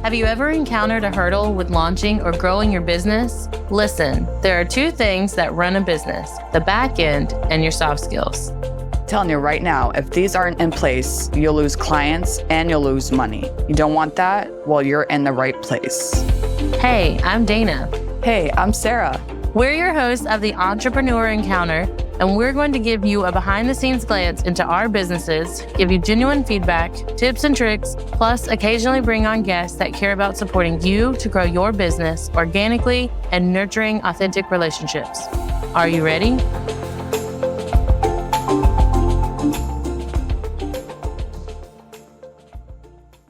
Have you ever encountered a hurdle with launching or growing your business? Listen, there are two things that run a business, the back end and your soft skills. Telling you right now, if these aren't in place, you'll lose clients and you'll lose money. You don't want that? Well, you're in the right place. Hey, I'm Dana. Hey, I'm Sarah. We're your hosts of the Entrepreneur Encounter, and we're going to give you a behind-the-scenes glance into our businesses, give you genuine feedback, tips and tricks, plus occasionally bring on guests that care about supporting you to grow your business organically and nurturing authentic relationships. Are you ready?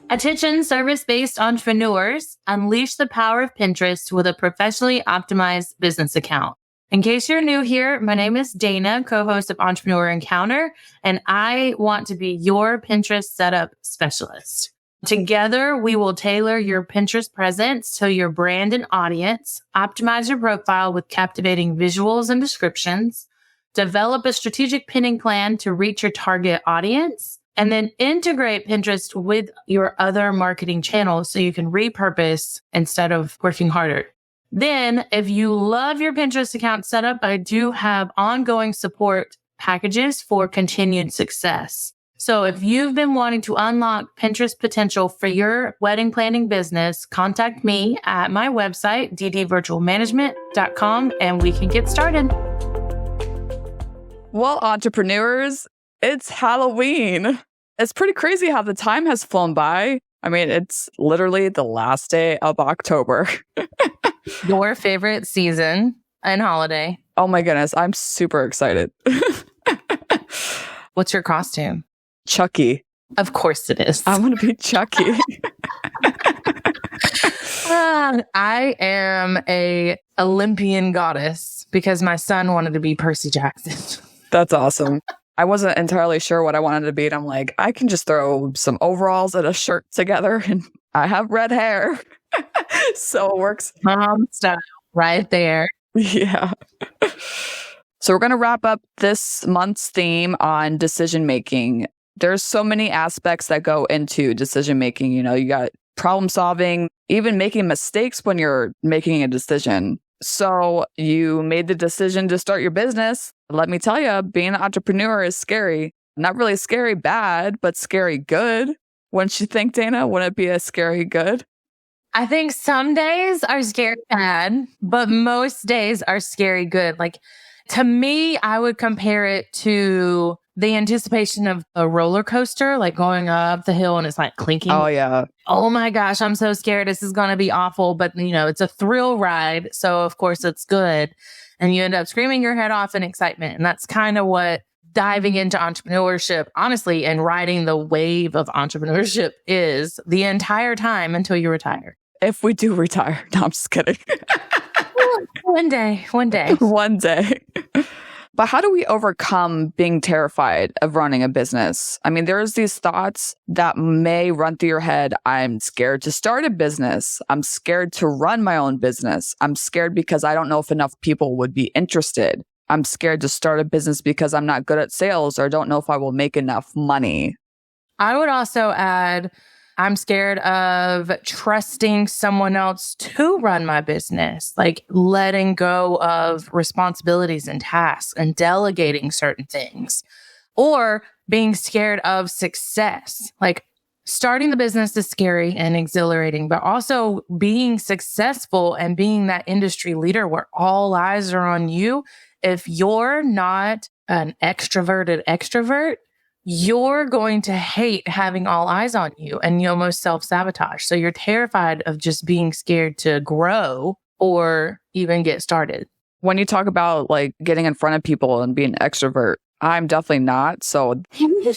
Attention service-based entrepreneurs, unleash the power of Pinterest with a professionally optimized business account. In case you're new here, my name is Dana, co-host of Entrepreneur Encounter, and I want to be your Pinterest setup specialist. Together, we will tailor your Pinterest presence to your brand and audience, optimize your profile with captivating visuals and descriptions, develop a strategic pinning plan to reach your target audience, and then integrate Pinterest with your other marketing channels so you can repurpose instead of working harder. Then, if you love your Pinterest account setup, I do have ongoing support packages for continued success. So if you've been wanting to unlock Pinterest potential for your wedding planning business, contact me at my website, ddvirtualmanagement.com, and we can get started. Well, entrepreneurs, it's Halloween. It's pretty crazy how the time has flown by. I mean, it's literally the last day of October. Your favorite season and holiday. Oh my goodness, I'm super excited. What's your costume? Chucky. Of course it is. I'm going to be Chucky. I am a Olympian goddess because my son wanted to be Percy Jackson. That's awesome. I wasn't entirely sure what I wanted to be. And I'm like, I can just throw some overalls and a shirt together and I have red hair. So it works. Mom style right there. Yeah. So we're going to wrap up this month's theme on decision making. There's so many aspects that go into decision making. You know, you got problem solving, even making mistakes when you're making a decision. So you made the decision to start your business. Let me tell you, being an entrepreneur is scary. Not really scary bad, but scary good. Wouldn't you think, Dana? Wouldn't it be a scary good? I think some days are scary bad, but most days are scary good. Like, to me, I would compare it to the anticipation of a roller coaster, like going up the hill and it's like clinking. Oh, yeah. Oh my gosh, I'm so scared. This is going to be awful. But, you know, it's a thrill ride. So, of course, it's good. And you end up screaming your head off in excitement. And that's kind of what diving into entrepreneurship, honestly, and riding the wave of entrepreneurship is the entire time until you retire. If we do retire. No, I'm just kidding. One day. One day. But how do we overcome being terrified of running a business? I mean, there's these thoughts that may run through your head. I'm scared to start a business. I'm scared to run my own business. I'm scared because I don't know if enough people would be interested. I'm scared to start a business because I'm not good at sales or don't know if I will make enough money. I would also add, I'm scared of trusting someone else to run my business, like letting go of responsibilities and tasks and delegating certain things, or being scared of success. Like, starting the business is scary and exhilarating, but also being successful and being that industry leader where all eyes are on you. If you're not an extroverted extrovert, you're going to hate having all eyes on you and you almost self-sabotage. So you're terrified of just being scared to grow or even get started. When you talk about like getting in front of people and being an extrovert, I'm definitely not. So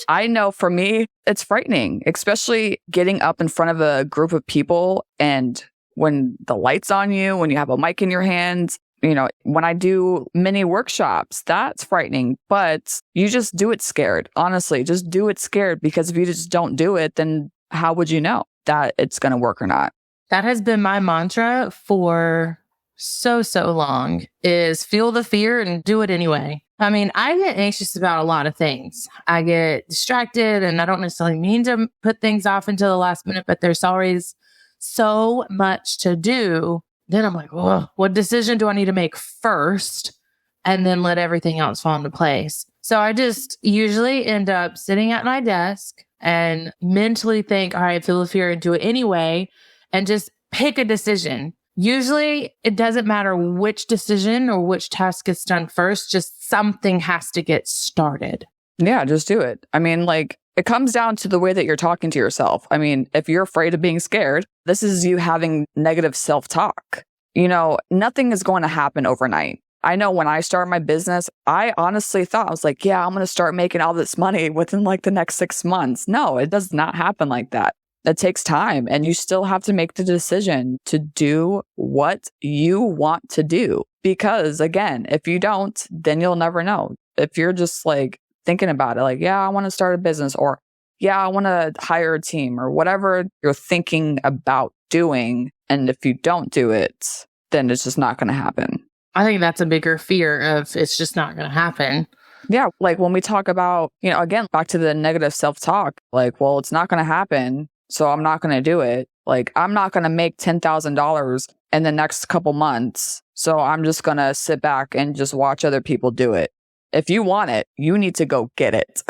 I know for me, it's frightening, especially getting up in front of a group of people and when the light's on you, when you have a mic in your hands. You know, when I do mini workshops, that's frightening, but you just do it scared. Honestly, just do it scared, because if you just don't do it, then how would you know that it's going to work or not? That has been my mantra for so long, is feel the fear and do it anyway. I mean, I get anxious about a lot of things. I get distracted and I don't necessarily mean to put things off until the last minute, but there's always so much to do. Then I'm like, oh, what decision do I need to make first? And then let everything else fall into place. So I just usually end up sitting at my desk and mentally think, all right, feel the fear and do it anyway, and just pick a decision. Usually it doesn't matter which decision or which task gets done first, just something has to get started. Yeah, just do it. I mean, like, it comes down to the way that you're talking to yourself. I mean, if you're afraid of being scared, this is you having negative self-talk. You know, nothing is going to happen overnight. I know when I started my business, I honestly thought, I was like, yeah, I'm going to start making all this money within like the next 6 months. No, it does not happen like that. It takes time, and you still have to make the decision to do what you want to do. Because again, if you don't, then you'll never know. If you're just like thinking about it, like, yeah, I want to start a business, or yeah, I want to hire a team, or whatever you're thinking about doing. And if you don't do it, then it's just not going to happen. I think that's a bigger fear of it's just not going to happen. Yeah. Like when we talk about, you know, again, back to the negative self-talk, like, well, it's not going to happen, so I'm not going to do it. Like, I'm not going to make $10,000 in the next couple months, so I'm just going to sit back and just watch other people do it. If you want it, you need to go get it.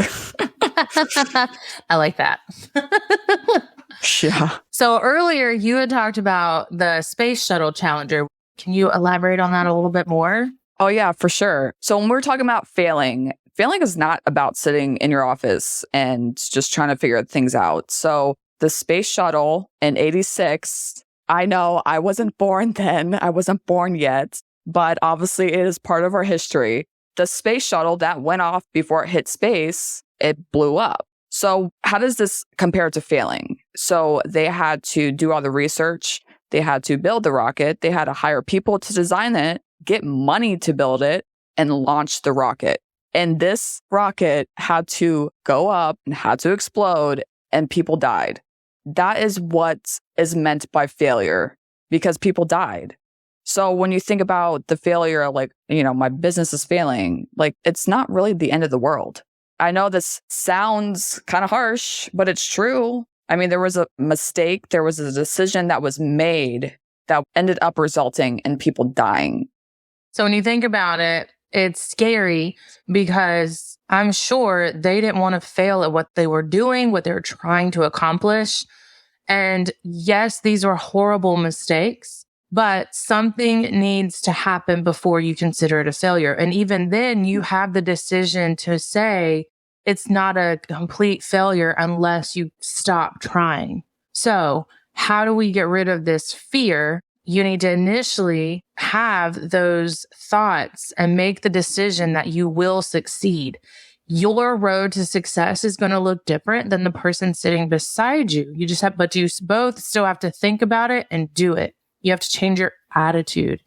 I like that. Yeah. So earlier you had talked about the Space Shuttle Challenger. Can you elaborate on that a little bit more? Oh, yeah, for sure. So when we're talking about failing is not about sitting in your office and just trying to figure things out. So the Space Shuttle in 86, I know I wasn't born then. I wasn't born yet, but obviously it is part of our history. The Space Shuttle that went off before it hit space, it blew up. So how does this compare to failing? So they had to do all the research. They had to build the rocket. They had to hire people to design it, get money to build it, and launch the rocket. And this rocket had to go up and had to explode, and people died. That is what is meant by failure, because people died. So when you think about the failure, like, you know, my business is failing, like, it's not really the end of the world. I know this sounds kind of harsh, but it's true. I mean, there was a mistake. There was a decision that was made that ended up resulting in people dying. So when you think about it, it's scary because I'm sure they didn't want to fail at what they were doing, what they were trying to accomplish. And yes, these are horrible mistakes, but something needs to happen before you consider it a failure. And even then, you have the decision to say, it's not a complete failure unless you stop trying. So how do we get rid of this fear? You need to initially have those thoughts and make the decision that you will succeed. Your road to success is going to look different than the person sitting beside you. But you both still have to think about it and do it. You have to change your attitude.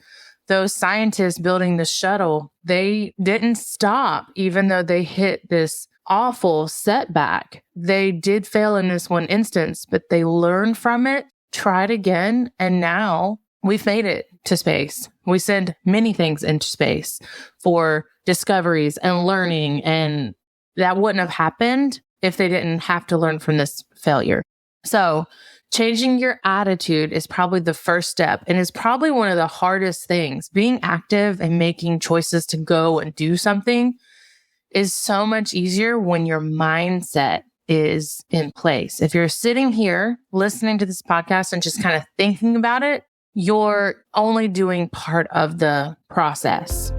Those scientists building the shuttle, they didn't stop even though they hit this awful setback. They did fail in this one instance, but they learned from it, tried again, and now we've made it to space. We send many things into space for discoveries and learning, and that wouldn't have happened if they didn't have to learn from this failure. So changing your attitude is probably the first step, and is probably one of the hardest things. Being active and making choices to go and do something is so much easier when your mindset is in place. If you're sitting here listening to this podcast and just kind of thinking about it, you're only doing part of the process.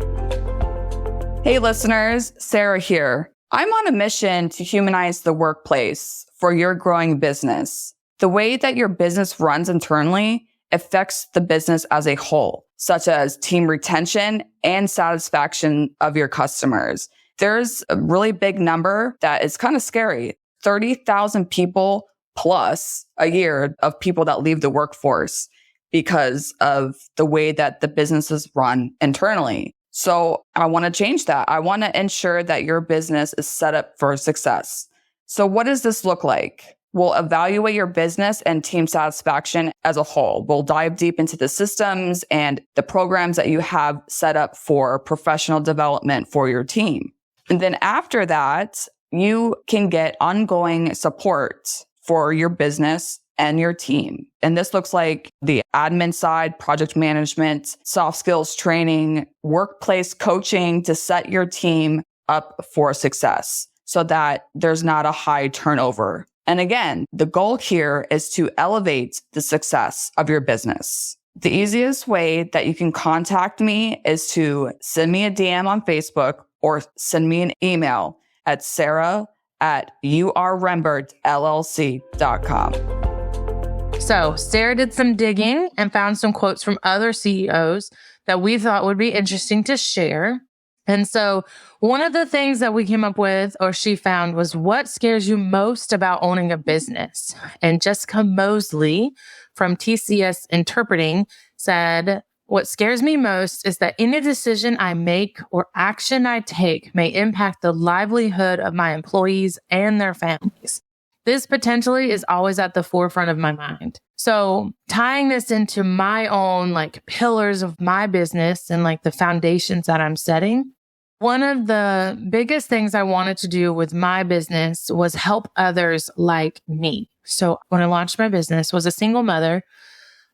Hey listeners, Sarah here. I'm on a mission to humanize the workplace for your growing business. The way that your business runs internally affects the business as a whole, such as team retention and satisfaction of your customers. There's a really big number that is kind of scary. 30,000 people plus a year of people that leave the workforce because of the way that the business is run internally. So I want to change that. I want to ensure that your business is set up for success. So what does this look like? We'll evaluate your business and team satisfaction as a whole. We'll dive deep into the systems and the programs that you have set up for professional development for your team. And then after that, you can get ongoing support for your business and your team. And this looks like the admin side, project management, soft skills training, workplace coaching to set your team up for success so that there's not a high turnover. And again, the goal here is to elevate the success of your business. The easiest way that you can contact me is to send me a DM on Facebook or send me an email at sarah@urembertllc.com. So Sarah did some digging and found some quotes from other CEOs that we thought would be interesting to share. And so one of the things that we came up with, or she found, was what scares you most about owning a business? And Jessica Mosley from TCS Interpreting said, what scares me most is that any decision I make or action I take may impact the livelihood of my employees and their families. This potentially is always at the forefront of my mind. So tying this into my own pillars of my business and the foundations that I'm setting, one of the biggest things I wanted to do with my business was help others like me. So when I launched my business, was a single mother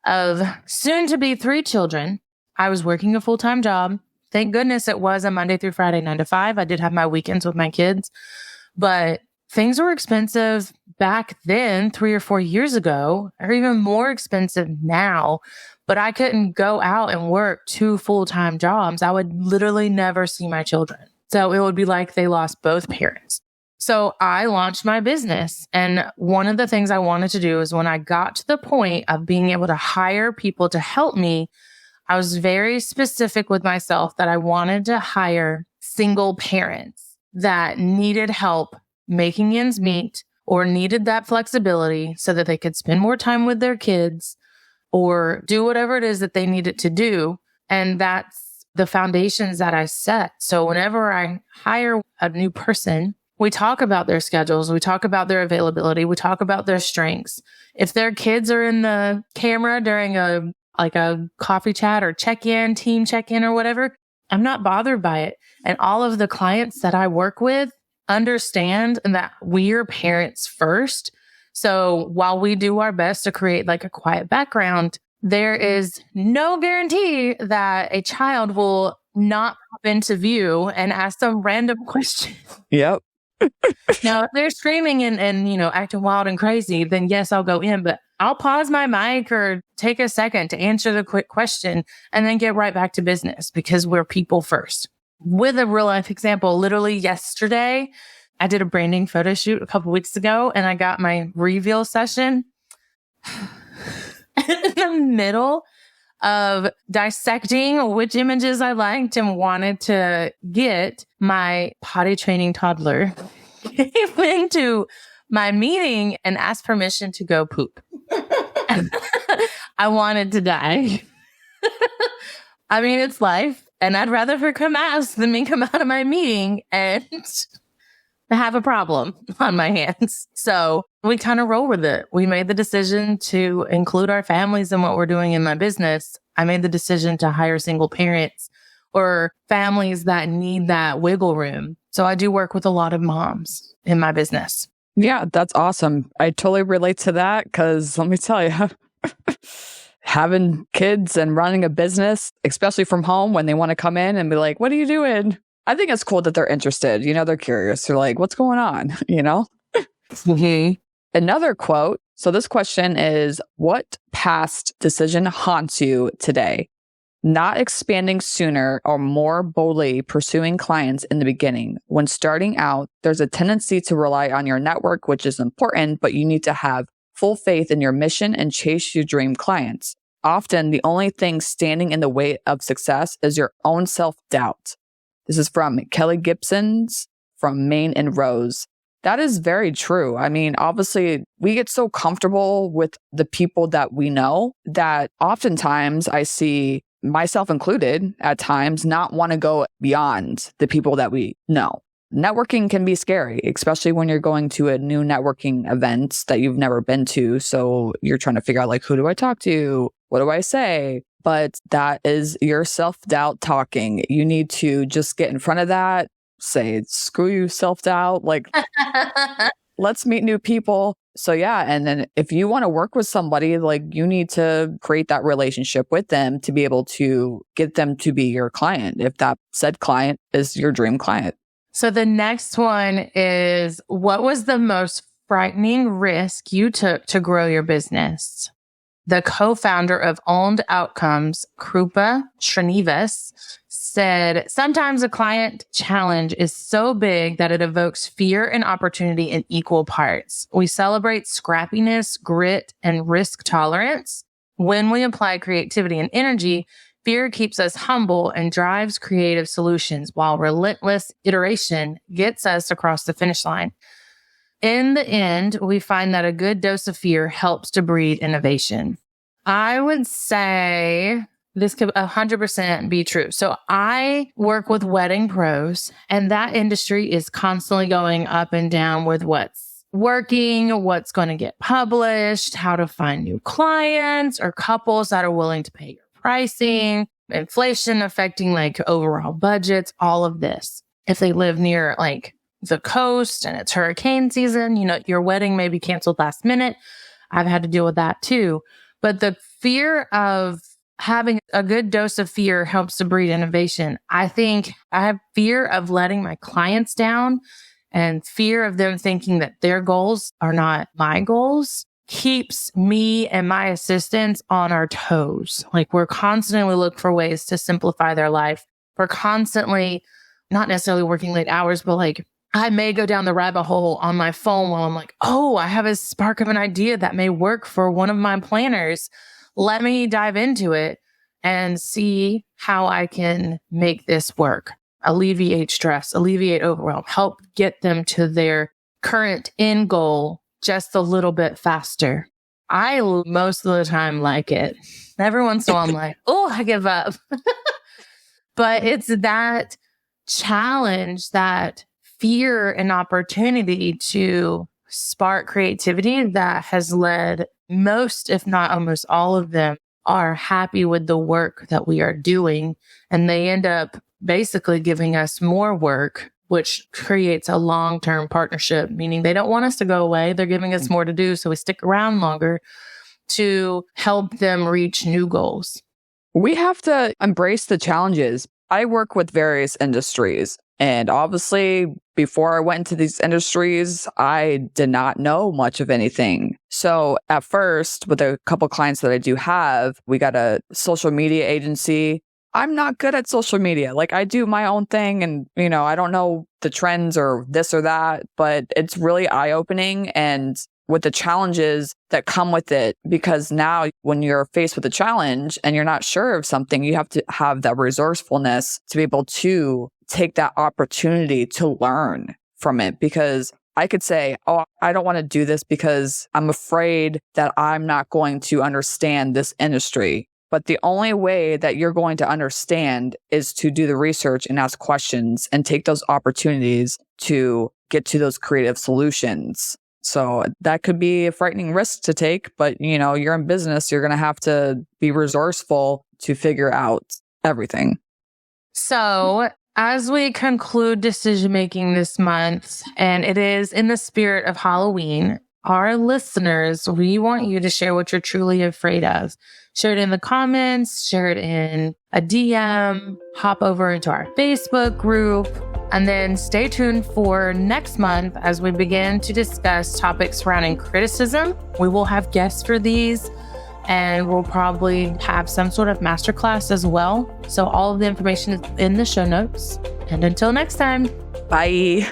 of soon to be 3 children. I was working a full-time job. Thank goodness it was a Monday through Friday, 9 to 5. I did have my weekends with my kids, but things were expensive back then, 3 or 4 years ago, or even more expensive now. But I couldn't go out and work 2 full-time jobs. I would literally never see my children. So it would be like they lost both parents. So I launched my business. And one of the things I wanted to do is when I got to the point of being able to hire people to help me, I was very specific with myself that I wanted to hire single parents that needed help making ends meet or needed that flexibility so that they could spend more time with their kids or do whatever it is that they needed to do. And that's the foundations that I set. So whenever I hire a new person, we talk about their schedules. We talk about their availability. We talk about their strengths. If their kids are in the camera during a coffee chat or check-in, team check-in or whatever, I'm not bothered by it. And all of the clients that I work with understand that we're parents first. So while we do our best to create a quiet background, there is no guarantee that a child will not pop into view and ask some random question. Yep. Now, if they're screaming and acting wild and crazy, then yes, I'll go in, but I'll pause my mic or take a second to answer the quick question and then get right back to business because we're people first. With a real life example, literally yesterday, I did a branding photo shoot a couple weeks ago and I got my reveal session in the middle of dissecting which images I liked and wanted to get. My potty training toddler came into my meeting and asked permission to go poop. I wanted to die. I mean, it's life. And I'd rather her come ask than me come out of my meeting and have a problem on my hands. So we kind of roll with it. We made the decision to include our families in what we're doing in my business. I made the decision to hire single parents or families that need that wiggle room. So I do work with a lot of moms in my business. Yeah, that's awesome. I totally relate to that because let me tell you, having kids and running a business, especially from home when they want to come in and be like, what are you doing? I think it's cool that they're interested. They're curious. They're like, what's going on? Mm-hmm. Another quote. So this question is, what past decision haunts you today? Not expanding sooner or more boldly pursuing clients in the beginning. When starting out, there's a tendency to rely on your network, which is important, but you need to have full faith in your mission and chase your dream clients. Often, the only thing standing in the way of success is your own self-doubt. This is from Kelly Gibson's from Maine and Rose. That is very true. I mean, obviously, we get so comfortable with the people that we know that oftentimes I see myself included at times not want to go beyond the people that we know. Networking can be scary, especially when you're going to a new networking event that you've never been to. So you're trying to figure out who do I talk to? What do I say? But that is your self-doubt talking. You need to just get in front of that, say, screw you, self-doubt. let's meet new people. So yeah, and then if you want to work with somebody, like you need to create that relationship with them to be able to get them to be your client, if that said client is your dream client. So the next one is, what was the most frightening risk you took to grow your business? The co-founder of Owned Outcomes, Krupa Srinivas, said, sometimes a client challenge is so big that it evokes fear and opportunity in equal parts. We celebrate scrappiness, grit, and risk tolerance. When we apply creativity and energy, fear keeps us humble and drives creative solutions, while relentless iteration gets us across the finish line. In the end, we find that a good dose of fear helps to breed innovation. I would say this could 100% be true. So I work with wedding pros, and that industry is constantly going up and down with what's working, what's going to get published, how to find new clients or couples that are willing to pay your pricing, inflation affecting like overall budgets, all of this. If they live near like the coast and it's hurricane season, your wedding may be canceled last minute. I've had to deal with that too. But the fear of having a good dose of fear helps to breed innovation. I think I have fear of letting my clients down and fear of them thinking that their goals are not my goals keeps me and my assistants on our toes. Like we're constantly looking for ways to simplify their life. We're constantly not necessarily working late hours, but like I may go down the rabbit hole on my phone while I'm like, oh, I have a spark of an idea that may work for one of my planners. Let me dive into it and see how I can make this work, alleviate stress, alleviate overwhelm, help get them to their current end goal just a little bit faster. I most of the time like it. Every once in a while I'm like, oh, I give up. But it's that challenge, that fear and opportunity to spark creativity that has led most, if not almost all of them, are happy with the work that we are doing. And they end up basically giving us more work, which creates a long-term partnership, meaning they don't want us to go away. They're giving us more to do. So we stick around longer to help them reach new goals. We have to embrace the challenges. I work with various industries. And obviously, before I went into these industries, I did not know much of anything. So at first, with a couple clients that I do have, we got a social media agency. I'm not good at social media. Like I do my own thing and, I don't know the trends or this or that, but it's really eye-opening and with the challenges that come with it, because now when you're faced with a challenge and you're not sure of something, you have to have that resourcefulness to be able to take that opportunity to learn from it. Because I could say, oh, I don't want to do this because I'm afraid that I'm not going to understand this industry. But the only way that you're going to understand is to do the research and ask questions and take those opportunities to get to those creative solutions. So that could be a frightening risk to take, but you're in business, you're going to have to be resourceful to figure out everything. So as we conclude decision making this month, and it is in the spirit of Halloween, our listeners, we want you to share what you're truly afraid of. Share it in the comments, share it in a DM, hop over into our Facebook group, and then stay tuned for next month as we begin to discuss topics surrounding criticism. We will have guests for these, and we'll probably have some sort of masterclass as well. So all of the information is in the show notes. And until next time, bye.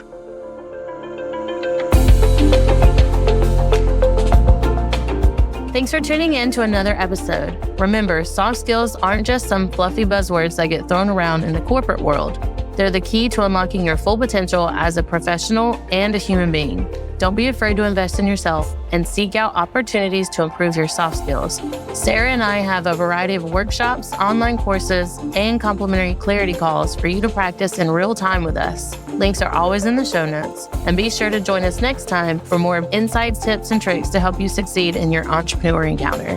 Thanks for tuning in to another episode. Remember, soft skills aren't just some fluffy buzzwords that get thrown around in the corporate world. They're the key to unlocking your full potential as a professional and a human being. Don't be afraid to invest in yourself and seek out opportunities to improve your soft skills. Sarah and I have a variety of workshops, online courses, and complimentary clarity calls for you to practice in real time with us. Links are always in the show notes. And be sure to join us next time for more insights, tips, and tricks to help you succeed in your entrepreneur encounter.